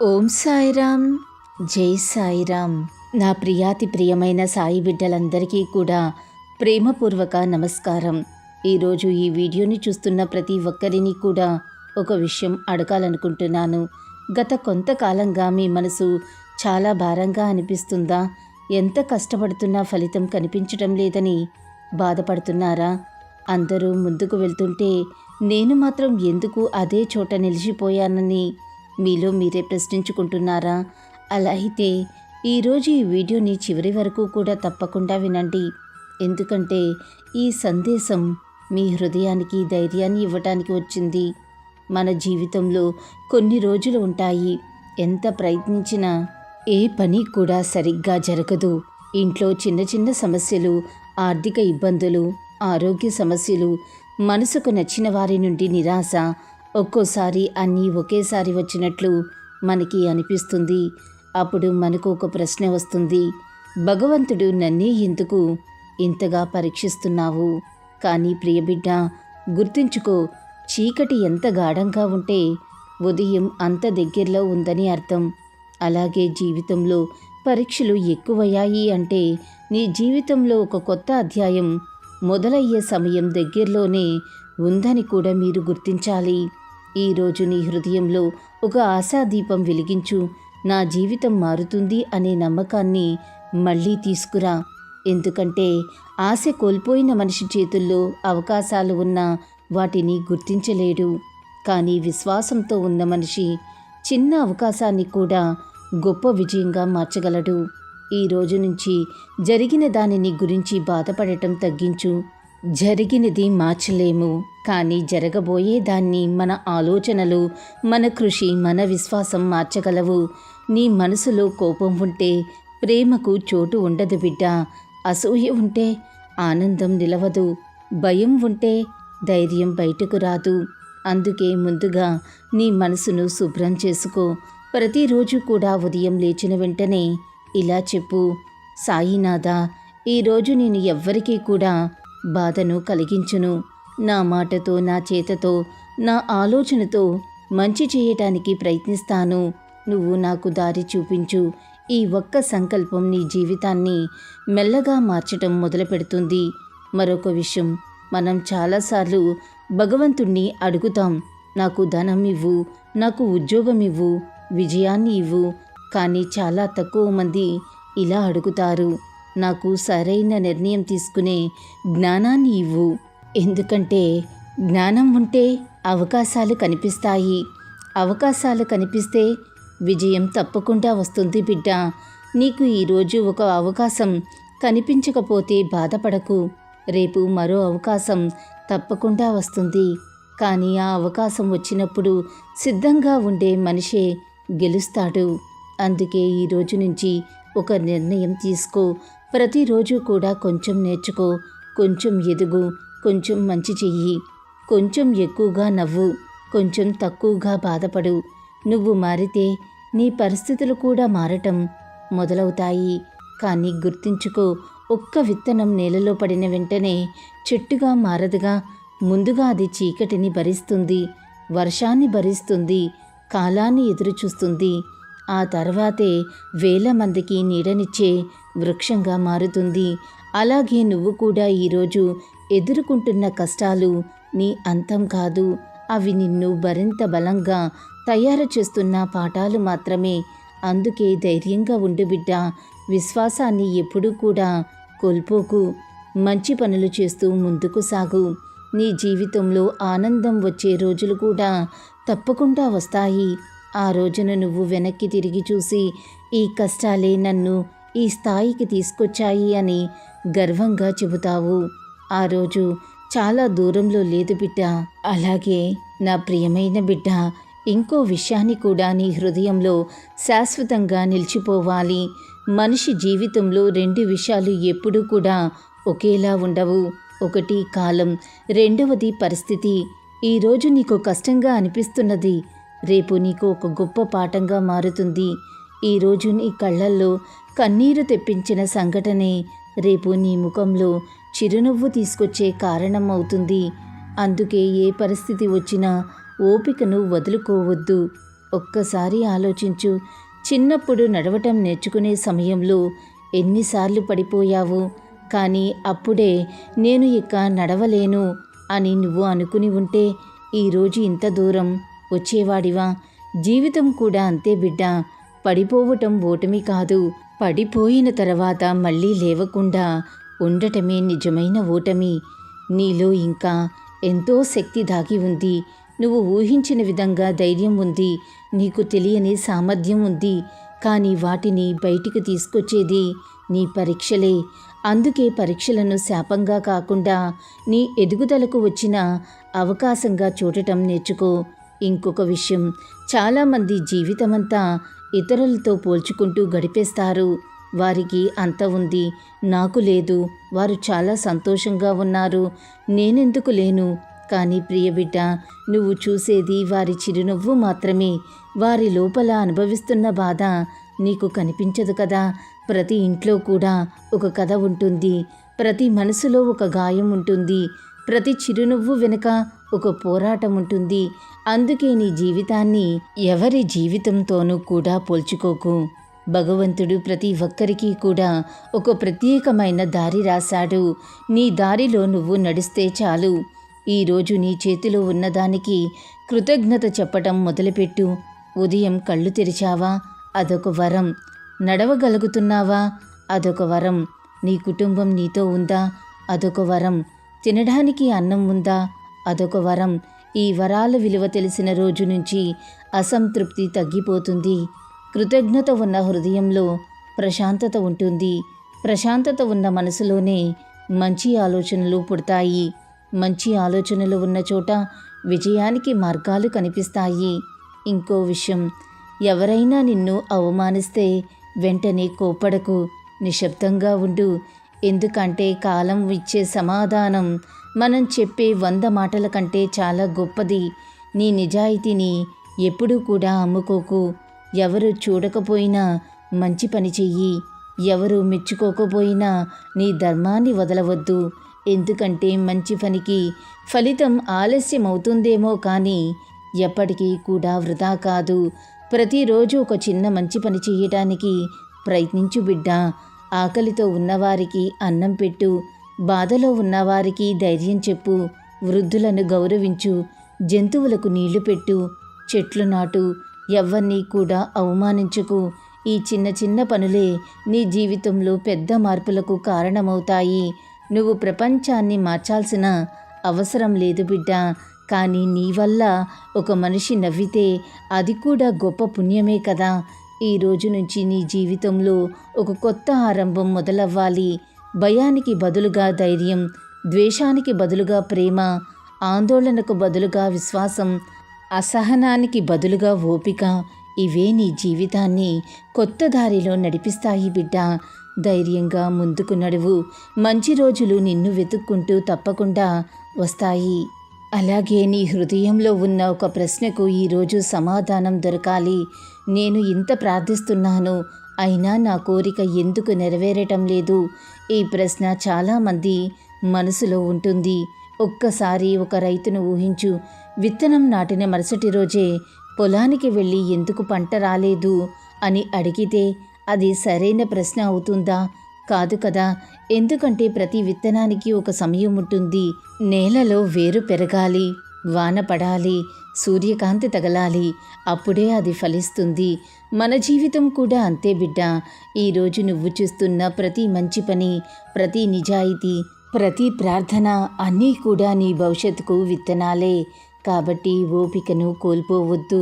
ఓం సాయిరామ్, జై సాయిరామ్. నా ప్రియాతి ప్రియమైన సాయి బిడ్డలందరికీ కూడా ప్రేమపూర్వక నమస్కారం. ఈరోజు ఈ వీడియోని చూస్తున్న ప్రతి ఒక్కరిని కూడా ఒక విషయం అడగాలనుకుంటున్నాను. గత కొంతకాలంగా మీ మనసు చాలా భారంగా అనిపిస్తుందా? ఎంత కష్టపడుతున్నా ఫలితం కనిపించడం లేదని బాధపడుతున్నారా? అందరూ ముందుకు వెళ్తుంటే నేను మాత్రం ఎందుకు అదే చోట నిలిచిపోయానని మీలో మీరే ప్రశ్నించుకుంటున్నారా? అలా అయితే ఈరోజు ఈ వీడియోని చివరి వరకు కూడా తప్పకుండా వినండి. ఎందుకంటే ఈ సందేశం మీ హృదయానికి ధైర్యాన్ని ఇవ్వటానికి వచ్చింది. మన జీవితంలో కొన్ని రోజులు ఉంటాయి, ఎంత ప్రయత్నించినా ఏ పని కూడా సరిగ్గా జరగదు. ఇంట్లో చిన్న చిన్న సమస్యలు, ఆర్థిక ఇబ్బందులు, ఆరోగ్య సమస్యలు, మనసుకు నచ్చిన వారి నుండి నిరాశ, ఒక్కోసారి అన్నీ ఒకేసారి వచ్చినట్లు మనకి అనిపిస్తుంది. అప్పుడు మనకు ఒక ప్రశ్న వస్తుంది, భగవంతుడు నన్నే ఎందుకు ఇంతగా పరీక్షిస్తున్నావు? కానీ ప్రియబిడ్డ, గుర్తుంచుకో, చీకటి ఎంత గాఢంగా ఉంటే ఉదయం అంత దగ్గరలో ఉందని అర్థం. అలాగే జీవితంలో పరీక్షలు ఎక్కువయ్యాయి అంటే నీ జీవితంలో ఒక కొత్త అధ్యాయం మొదలయ్యే సమయం దగ్గరలోనే ఉందని కూడా మీరు గుర్తించాలి. ఈరోజు నీ హృదయంలో ఒక ఆశాదీపం వెలిగించు. నా జీవితం మారుతుంది అనే నమ్మకాన్ని మళ్ళీ తీసుకురా. ఎందుకంటే ఆశ కోల్పోయిన మనిషి చేతుల్లో అవకాశాలు ఉన్నా వాటిని గుర్తించలేడు. కానీ విశ్వాసంతో ఉన్న మనిషి చిన్న అవకాశాన్ని కూడా గొప్ప విజయంగా మార్చగలడు. ఈ రోజు నుంచి జరిగిన దానిని గురించి బాధపడటం తగ్గించు. జరిగినది మార్చలేము, కానీ జరగబోయే దాన్ని మన ఆలోచనలు, మన కృషి, మన విశ్వాసం మార్చగలవు. నీ మనసులో కోపం ఉంటే ప్రేమకు చోటు ఉండదు బిడ్డ. అసూయ ఉంటే ఆనందం నిలవదు. భయం ఉంటే ధైర్యం బయటకు రాదు. అందుకే ముందుగా నీ మనసును శుభ్రం చేసుకో. ప్రతిరోజు కూడా ఉదయం లేచిన వెంటనే ఇలా చెప్పు, సాయినాథా, ఈరోజు నేను ఎవ్వరికీ కూడా బాధను కలిగించును. నా మాటతో, నా చేతతో, నా ఆలోచనతో మంచి చేయటానికి ప్రయత్నిస్తాను. నువ్వు నాకు దారి చూపించు. ఈ ఒక్క సంకల్పం నీ జీవితాన్ని మెల్లగా మార్చటం మొదలు పెడుతుంది. మరొక విషయం, మనం చాలాసార్లు భగవంతుణ్ణి అడుగుతాం, నాకు ధనం ఇవ్వు, నాకు ఉద్యోగం ఇవ్వు, విజయాన్ని ఇవ్వు. కానీ చాలా తక్కువ మంది ఇలా అడుగుతారు, నాకు సరైన నిర్ణయం తీసుకునే జ్ఞానాన్ని ఇవ్వు. ఎందుకంటే జ్ఞానం ఉంటే అవకాశాలు కనిపిస్తాయి. అవకాశాలు కనిపిస్తే విజయం తప్పకుండా వస్తుంది బిడ్డ. నీకు ఈరోజు ఒక అవకాశం కనిపించకపోతే బాధపడకు. రేపు మరో అవకాశం తప్పకుండా వస్తుంది. కానీ ఆ అవకాశం వచ్చినప్పుడు సిద్ధంగా ఉండే మనిషే గెలుస్తాడు. అందుకే ఈరోజు నుంచి ఒక నిర్ణయం తీసుకో. ప్రతిరోజు కూడా కొంచెం నేర్చుకో, కొంచెం ఎదుగు, కొంచెం మంచి చెయ్యి. కొంచెం ఎక్కువగా నవ్వు, కొంచెం తక్కువగా బాధపడు. నువ్వు మారితే నీ పరిస్థితులు కూడా మారటం మొదలవుతాయి. కానీ గుర్తుంచుకో, ఒక్క విత్తనం నేలలో పడిన వెంటనే చెట్టుగా మారదుగా. ముందుగా అది చీకటిని భరిస్తుంది, వర్షాన్ని భరిస్తుంది, కాలాన్ని ఎదురుచూస్తుంది. ఆ తర్వాతే వేల మందికి నీడనిచ్చే వృక్షంగా మారుతుంది. అలాగే నువ్వు కూడా ఈరోజు ఎదుర్కొంటున్న కష్టాలు నీ అంతం కాదు. అవి నిన్ను మరింత బలంగా తయారు చేస్తున్న పాఠాలు మాత్రమే. అందుకే ధైర్యంగా ఉండు బిడ్డ. విశ్వాసాన్ని ఎప్పుడూ కూడా కోల్పోకు. మంచి పనులు చేస్తూ ముందుకు సాగు. నీ జీవితంలో ఆనందం వచ్చే రోజులు కూడా తప్పకుండా వస్తాయి. ఆ రోజున నువ్వు వెనక్కి తిరిగి చూసి, ఈ కష్టాలే నన్ను ఈ స్థాయికి తీసుకొచ్చాయి అని గర్వంగా చెబుతావు. ఆ రోజు చాలా దూరంలో లేదు బిడ్డ. అలాగే నా ప్రియమైన బిడ్డ, ఇంకో విషయాన్ని కూడా నీ హృదయంలో శాశ్వతంగా నిలిచిపోవాలి. మనిషి జీవితంలో రెండు విషయాలు ఎప్పుడూ కూడా ఒకేలా ఉండవు. ఒకటి కాలం, రెండవది పరిస్థితి. ఈరోజు నీకు కష్టంగా అనిపిస్తున్నది రేపు నీకు ఒక గొప్ప పాఠంగా మారుతుంది. ఈరోజు నీ కళ్ళల్లో కన్నీరు తెప్పించిన సంఘటనే రేపు నీ ముఖంలో చిరునవ్వు తీసుకొచ్చే కారణం అవుతుంది. అందుకే ఏ పరిస్థితి వచ్చినా ఓపికను వదులుకోవద్దు. ఒక్కసారి ఆలోచించు. చిన్నప్పుడు నడవటం నేర్చుకునే సమయంలో ఎన్నిసార్లు పడిపోయావు. కానీ అప్పుడే నేను ఇక నడవలేను అని నువ్వు అనుకుని ఉంటే ఈరోజు ఇంత దూరం వచ్చేవాడివా? జీవితం కూడా అంతే బిడ్డ. పడిపోవటం ఓటమి కాదు. పడిపోయిన తర్వాత మళ్ళీ లేవకుండా ఉండటమే నిజమైన ఓటమి. నీలో ఇంకా ఎంతో శక్తి దాగి ఉంది. నువ్వు ఊహించిన విధంగా ధైర్యం ఉంది. నీకు తెలియని సామర్థ్యం ఉంది. కానీ వాటిని బయటికి తీసుకొచ్చేది నీ పరీక్షలే. అందుకే పరీక్షలను శాపంగా కాకుండా నీ ఎదుగుదలకు వచ్చిన అవకాశంగా చూడటం నేర్చుకో. ఇంకొక విషయం, చాలామంది జీవితమంతా ఇతరులతో పోల్చుకుంటూ గడిపేస్తారు. వారికి అంత ఉంది, నాకు లేదు. వారు చాలా సంతోషంగా ఉన్నారు, నేనెందుకు లేను? కానీ ప్రియబిడ్డ, నువ్వు చూసేది వారి చిరునవ్వు మాత్రమే. వారి లోపల అనుభవిస్తున్న బాధ నీకు కనిపించదు కదా. ప్రతి ఇంట్లో కూడా ఒక కథ ఉంటుంది. ప్రతి మనసులో ఒక గాయం ఉంటుంది. ప్రతి చిరునవ్వు వెనుక ఒక పోరాటం ఉంటుంది. అందుకే నీ జీవితాన్ని ఎవరి జీవితంతోనూ కూడా పోల్చుకోకు. భగవంతుడు ప్రతి ఒక్కరికి కూడా ఒక ప్రత్యేకమైన దారి రాశాడు. నీ దారిలో నువ్వు నడిస్తే చాలు. ఈరోజు నీ చేతిలో ఉన్నదానికి కృతజ్ఞత చెప్పటం మొదలుపెట్టు. ఉదయం కళ్ళు తెరిచావా? అదొక వరం. నడవగలుగుతున్నావా? అదొక వరం. నీ కుటుంబం నీతో ఉందా? అదొక వరం. తినడానికి అన్నం ఉందా? అదొక వరం. ఈ వరాల విలువ తెలిసిన రోజు నుంచి అసంతృప్తి తగ్గిపోతుంది. కృతజ్ఞత ఉన్న హృదయంలో ప్రశాంతత ఉంటుంది. ప్రశాంతత ఉన్న మనసులోనే మంచి ఆలోచనలు పుడతాయి. మంచి ఆలోచనలు ఉన్న చోట విజయానికి మార్గాలు కనిపిస్తాయి. ఇంకో విషయం, ఎవరైనా నిన్ను అవమానిస్తే వెంటనే కోప్పడకు. నిశ్శబ్దంగా ఉండు. ఎందుకంటే కాలం ఇచ్చే సమాధానం మనం చెప్పే 100 మాటల కంటే చాలా గొప్పది. నీ నిజాయితీని ఎప్పుడూ కూడా అమ్ముకోకు. ఎవరు చూడకపోయినా మంచి పని చెయ్యి. ఎవరు మెచ్చుకోకపోయినా నీ ధర్మాన్ని వదలవద్దు. ఎందుకంటే మంచి పనికి ఫలితం ఆలస్యం అవుతుందేమో కానీ ఎప్పటికీ కూడా వృధా కాదు. ప్రతిరోజు ఒక చిన్న మంచి పని చేయటానికి ప్రయత్నించు బిడ్డ. ఆకలితో ఉన్నవారికి అన్నం పెట్టు. బాధలో ఉన్నవారికి ధైర్యం చెప్పు. వృద్ధులను గౌరవించు. జంతువులకు నీళ్లు పెట్టు. చెట్లు నాటు. ఎవ్వరినీ కూడా అవమానించకు. ఈ చిన్న చిన్న పనులే నీ జీవితంలో పెద్ద మార్పులకు కారణమవుతాయి. నువ్వు ప్రపంచాన్ని మార్చాల్సిన అవసరం లేదు బిడ్డ. కానీ నీ వల్ల ఒక మనిషి నవ్వితే అది కూడా గొప్ప పుణ్యమే కదా. ఈ రోజు నుంచి నీ జీవితంలో ఒక కొత్త ఆరంభం మొదలవ్వాలి. భయానికి బదులుగా ధైర్యం, ద్వేషానికి బదులుగా ప్రేమ, ఆందోళనకు బదులుగా విశ్వాసం, అసహనానికి బదులుగా ఓపిక, ఇవే నీ జీవితాన్ని కొత్త దారిలో నడిపిస్తాయి బిడ్డ. ధైర్యంగా ముందుకు నడువు. మంచి రోజులు నిన్ను వెతుక్కుంటూ తప్పకుండా వస్తాయి. అలాగే నీ హృదయంలో ఉన్న ఒక ప్రశ్నకు ఈరోజు సమాధానం దొరకాలి. నేను ఇంత ప్రార్థిస్తున్నాను, అయినా నా కోరిక ఎందుకు నెరవేరటం లేదు? ఈ ప్రశ్న చాలామంది మనసులో ఉంటుంది. ఒక్కసారి ఒక రైతును ఊహించు. విత్తనం నాటిన మరుసటి రోజే పొలానికి వెళ్ళి ఎందుకు పంట రాలేదు అని అడిగితే అది సరైన ప్రశ్న అవుతుందా? కాదు కదా. ఎందుకంటే ప్రతి విత్తనానికి ఒక సమయం ఉంటుంది. నేలలో వేరు పెరగాలి, వాన పడాలి, సూర్యకాంతి తగలాలి, అప్పుడే అది ఫలిస్తుంది. మన జీవితం కూడా అంతే బిడ్డ. ఈరోజు నువ్వు చూస్తున్న ప్రతి మంచి పని, ప్రతి నిజాయితీ, ప్రతి ప్రార్థన అన్నీ కూడా నీ భవిష్యత్తుకు విత్తనాలే. కాబట్టి ఓపికను కోల్పోవద్దు.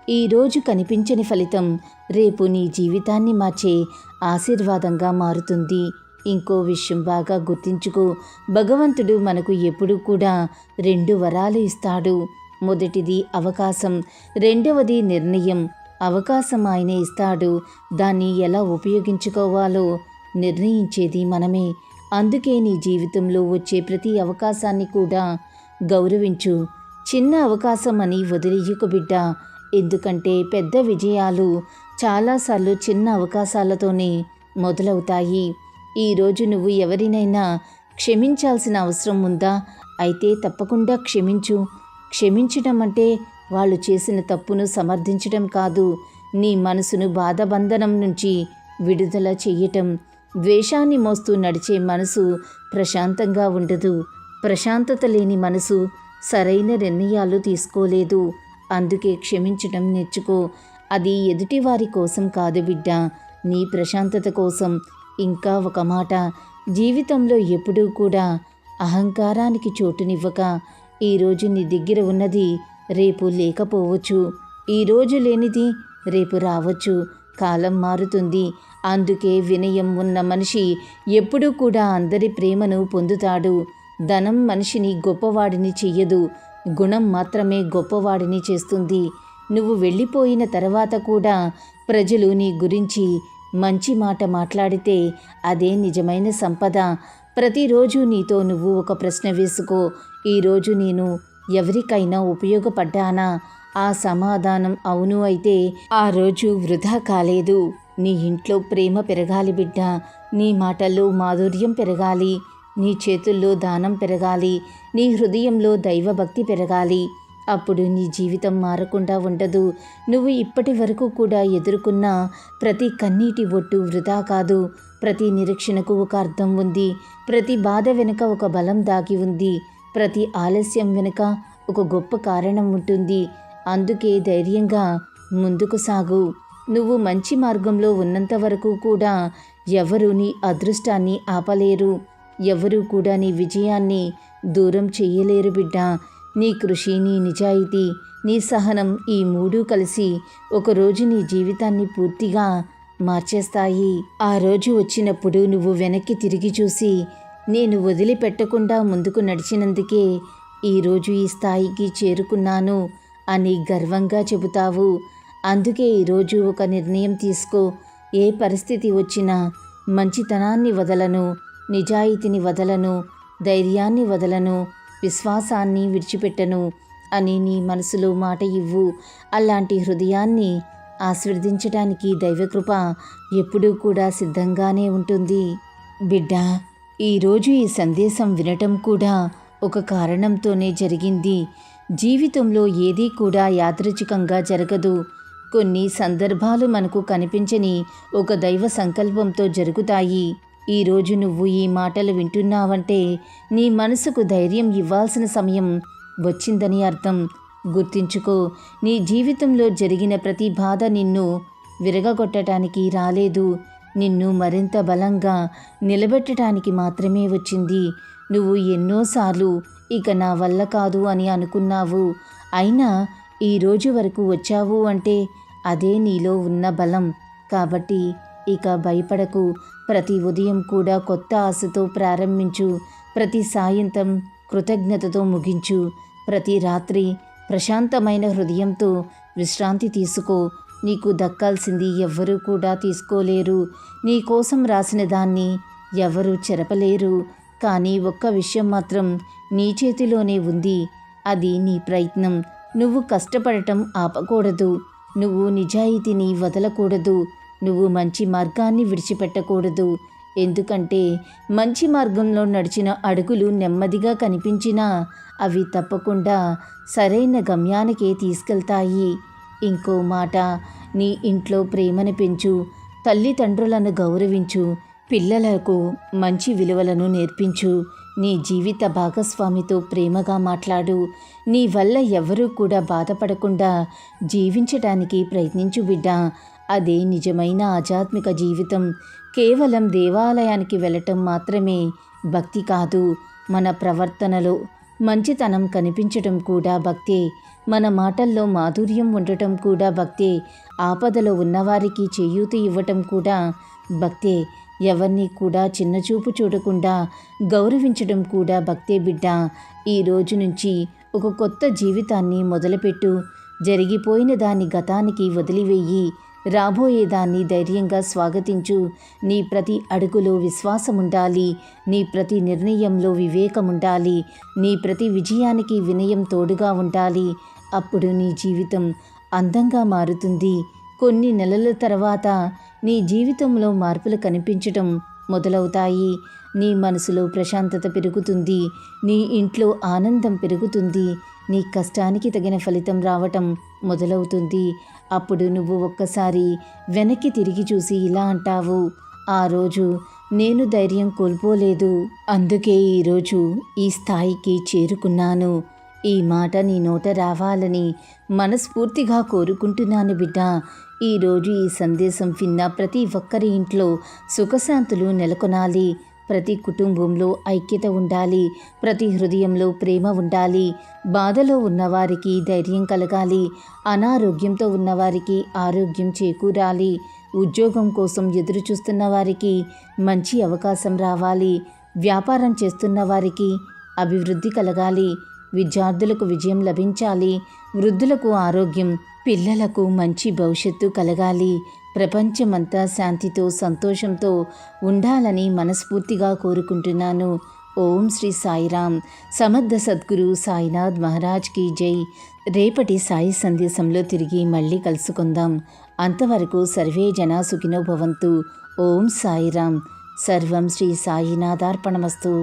ఈరోజు కనిపించని ఫలితం రేపు నీ జీవితాన్ని మార్చే ఆశీర్వాదంగా మారుతుంది. ఇంకో విషయం బాగా గుర్తించుకో. భగవంతుడు మనకు ఎప్పుడూ కూడా 2 వరాలు ఇస్తాడు. మొదటిది అవకాశం, రెండవది నిర్ణయం. అవకాశం ఆయనే ఇస్తాడు, దాన్ని ఎలా ఉపయోగించుకోవాలో నిర్ణయించేది మనమే. అందుకే నీ జీవితంలో వచ్చే ప్రతి అవకాశాన్ని కూడా గౌరవించు. చిన్న అవకాశం అని వదిలేయకు బిడ్డ. ఎందుకంటే పెద్ద విజయాలు చాలాసార్లు చిన్న అవకాశాలతోనే మొదలవుతాయి. ఈరోజు నువ్వు ఎవరినైనా క్షమించాల్సిన అవసరం ఉందా? అయితే తప్పకుండా క్షమించు. క్షమించడం అంటే వాళ్ళు చేసిన తప్పును సమర్థించటం కాదు, నీ మనసును బాధబంధనం నుంచి విడుదల చెయ్యటం. ద్వేషాన్ని మోస్తూ నడిచే మనసు ప్రశాంతంగా ఉండదు. ప్రశాంతత లేని మనసు సరైన నిర్ణయాలు తీసుకోలేదు. అందుకే క్షమించటం నేర్చుకో. అది ఎదుటివారి కోసం కాదు బిడ్డ, నీ ప్రశాంతత కోసం. ఇంకా ఒక మాట, జీవితంలో ఎప్పుడూ కూడా అహంకారానికి చోటునివ్వక. ఈరోజు నీ దగ్గర ఉన్నది రేపు లేకపోవచ్చు, ఈరోజు లేనిది రేపు రావచ్చు. కాలం మారుతుంది. అందుకే వినయం ఉన్న మనిషి ఎప్పుడూ కూడా అందరి ప్రేమను పొందుతాడు. ధనం మనిషిని గొప్పవాడిని చెయ్యదు, గుణం మాత్రమే గొప్పవాడిని చేస్తుంది. నువ్వు వెళ్ళిపోయిన తర్వాత కూడా ప్రజలు నీ గురించి మంచి మాట మాట్లాడితే అదే నిజమైన సంపద. ప్రతిరోజు నీతో నువ్వు ఒక ప్రశ్న వేసుకో, ఈరోజు నేను ఎవరికైనా ఉపయోగపడ్డానా? ఆ సమాధానం అవును అయితే ఆ రోజు వృధా కాలేదు. నీ ఇంట్లో ప్రేమ పెరగాలి బిడ్డ, నీ మాటల్లో మాధుర్యం పెరగాలి, నీ చేతుల్లో దానం పెరగాలి, నీ హృదయంలో దైవభక్తి పెరగాలి. అప్పుడు నీ జీవితం మారకుండా ఉండదు. నువ్వు ఇప్పటి వరకు కూడా ఎదుర్కొన్న ప్రతి కన్నీటి ఒట్టు వృధా కాదు. ప్రతి నిరీక్షణకు ఒక అర్థం ఉంది. ప్రతి బాధ వెనుక ఒక బలం దాగి ఉంది. ప్రతి ఆలస్యం వెనుక ఒక గొప్ప కారణం ఉంటుంది. అందుకే ధైర్యంగా ముందుకు సాగు. నువ్వు మంచి మార్గంలో ఉన్నంత వరకు కూడా ఎవరు నీ అదృష్టాన్ని ఆపలేరు. ఎవరూ కూడా నీ విజయాన్ని దూరం చెయ్యలేరు బిడ్డ. నీ కృషి, నీ నిజాయితీ, నీ సహనం, ఈ మూడూ కలిసి ఒకరోజు నీ జీవితాన్ని పూర్తిగా మార్చేస్తాయి. ఆ రోజు వచ్చినప్పుడు నువ్వు వెనక్కి తిరిగి చూసి, నేను వదిలిపెట్టకుండా ముందుకు నడిచినందుకే ఈరోజు ఈ స్థాయికి చేరుకున్నాను అని గర్వంగా చెబుతావు. అందుకే ఈరోజు ఒక నిర్ణయం తీసుకో. ఏ పరిస్థితి వచ్చినా మంచితనాన్ని వదలను, నిజాయితీని వదలను, ధైర్యాన్ని వదలను, విశ్వాసాన్ని విడిచిపెట్టను అని నీ మనసులో మాట ఇవ్వు. అలాంటి హృదయాన్ని ఆశీర్వదించడానికి దైవకృప ఎప్పుడూ కూడా సిద్ధంగానే ఉంటుంది. బిడ్డ, ఈరోజు ఈ సందేశం వినటం కూడా ఒక కారణంతోనే జరిగింది. జీవితంలో ఏదీ కూడా యాదృచ్ఛికంగా జరగదు. కొన్ని సందర్భాలు మనకు కనిపించని ఒక దైవ సంకల్పంతో జరుగుతాయి. ఈరోజు నువ్వు ఈ మాటలు వింటున్నావంటే నీ మనసుకు ధైర్యం ఇవ్వాల్సిన సమయం వచ్చిందని అర్థం. గుర్తించుకో, నీ జీవితంలో జరిగిన ప్రతి బాధ నిన్ను విరగగొట్టడానికి రాలేదు. నిన్ను మరింత బలంగా నిలబెట్టడానికి మాత్రమే వచ్చింది. నువ్వు ఎన్నోసార్లు ఇక నా వల్ల కాదు అని అనుకున్నావు. అయినా ఈ రోజు వరకు వచ్చావు అంటే అదే నీలో ఉన్న బలం. కాబట్టి ఇక భయపడకు. ప్రతి ఉదయం కూడా కొత్త ఆశతో ప్రారంభించు. ప్రతి సాయంత్రం కృతజ్ఞతతో ముగించు. ప్రతి రాత్రి ప్రశాంతమైన హృదయంతో విశ్రాంతి తీసుకో. నీకు దక్కాల్సింది ఎవ్వరూ కూడా తీసుకోలేరు. నీ కోసం రాసిన దాన్ని ఎవరూ చెరపలేరు. కానీ ఒక్క విషయం మాత్రం నీ చేతిలోనే ఉంది. అది నీ ప్రయత్నం. నువ్వు కష్టపడటం ఆపకూడదు. నువ్వు నిజాయితీని వదలకూడదు. నువ్వు మంచి మార్గాన్ని విడిచిపెట్టకూడదు. ఎందుకంటే మంచి మార్గంలో నడిచిన అడుగులు నెమ్మదిగా కనిపించినా అవి తప్పకుండా సరైన గమ్యానికే తీసుకెళ్తాయి. ఇంకో మాట, నీ ఇంట్లో ప్రేమను పెంచు. తల్లిదండ్రులను గౌరవించు. పిల్లలకు మంచి విలువలను నేర్పించు. నీ జీవిత భాగస్వామితో ప్రేమగా మాట్లాడు. నీ వల్ల ఎవరూ కూడా బాధపడకుండా జీవించటానికి ప్రయత్నించు బిడ్డ. అదే నిజమైన ఆధ్యాత్మిక జీవితం. కేవలం దేవాలయానికి వెళ్ళటం మాత్రమే భక్తి కాదు. మన ప్రవర్తనలో మంచితనం కనిపించటం కూడా భక్తే. మన మాటల్లో మాధుర్యం ఉండటం కూడా భక్తే. ఆపదలో ఉన్నవారికి చేయూత ఇవ్వటం కూడా భక్తే. ఎవరిని కూడా చిన్నచూపు చూడకుండా గౌరవించడం కూడా భక్తే బిడ్డ. ఈ రోజు నుంచి ఒక కొత్త జీవితాన్ని మొదలుపెట్టు. జరిగిపోయిన దాన్ని గతానికి వదిలివేయి. రాబోయేదాన్ని ధైర్యంగా స్వాగతించు. నీ ప్రతి అడుగులో విశ్వాసం ఉండాలి. నీ ప్రతి నిర్ణయంలో వివేకం ఉండాలి. నీ ప్రతి విజయానికి వినయం తోడుగా ఉండాలి. అప్పుడు నీ జీవితం అందంగా మారుతుంది. కొన్ని నెలల తర్వాత నీ జీవితంలో మార్పులు కనిపించటం మొదలవుతాయి. నీ మనసులో ప్రశాంతత పెరుగుతుంది. నీ ఇంట్లో ఆనందం పెరుగుతుంది. నీ కష్టానికి తగిన ఫలితం రావటం మొదలవుతుంది. అప్పుడు నువ్వు ఒక్కసారి వెనక్కి తిరిగి చూసి ఇలా అంటావు, ఆ రోజు నేను ధైర్యం కోల్పోలేదు, అందుకే ఈరోజు ఈ స్థాయికి చేరుకున్నాను. ఈ మాట నీ నోట రావాలని మనస్ఫూర్తిగా కోరుకుంటున్నాను బిడ్డ. ఈరోజు ఈ సందేశం విన్న ప్రతి ఒక్కరి ఇంట్లో సుఖశాంతులు నెలకొనాలి. ప్రతి కుటుంబంలో ఐక్యత ఉండాలి. ప్రతి హృదయంలో ప్రేమ ఉండాలి. బాధలో ఉన్నవారికి ధైర్యం కలగాలి. అనారోగ్యంతో ఉన్నవారికి ఆరోగ్యం చేకూరాలి. ఉద్యోగం కోసం ఎదురు చూస్తున్న వారికి మంచి అవకాశం రావాలి. వ్యాపారం చేస్తున్న వారికి అభివృద్ధి కలగాలి. విద్యార్థులకు విజయం లభించాలి. వృద్ధులకు ఆరోగ్యం, పిల్లలకు మంచి భవిష్యత్తు కలగాలి. ప్రపంచమంతా శాంతితో సంతోషంతో ఉండాలని మనస్ఫూర్తిగా కోరుకుంటున్నాను. ఓం శ్రీ సాయిరామ్. సమర్థ సద్గురు సాయినాథ్ మహారాజ్కి జై. రేపటి సాయి సందేశంలో తిరిగి మళ్ళీ కలుసుకుందాం. అంతవరకు సర్వే జనా సుఖినో భవంతు. ఓం సాయిరామ్. సర్వం శ్రీ సాయినాథార్పణమస్తు.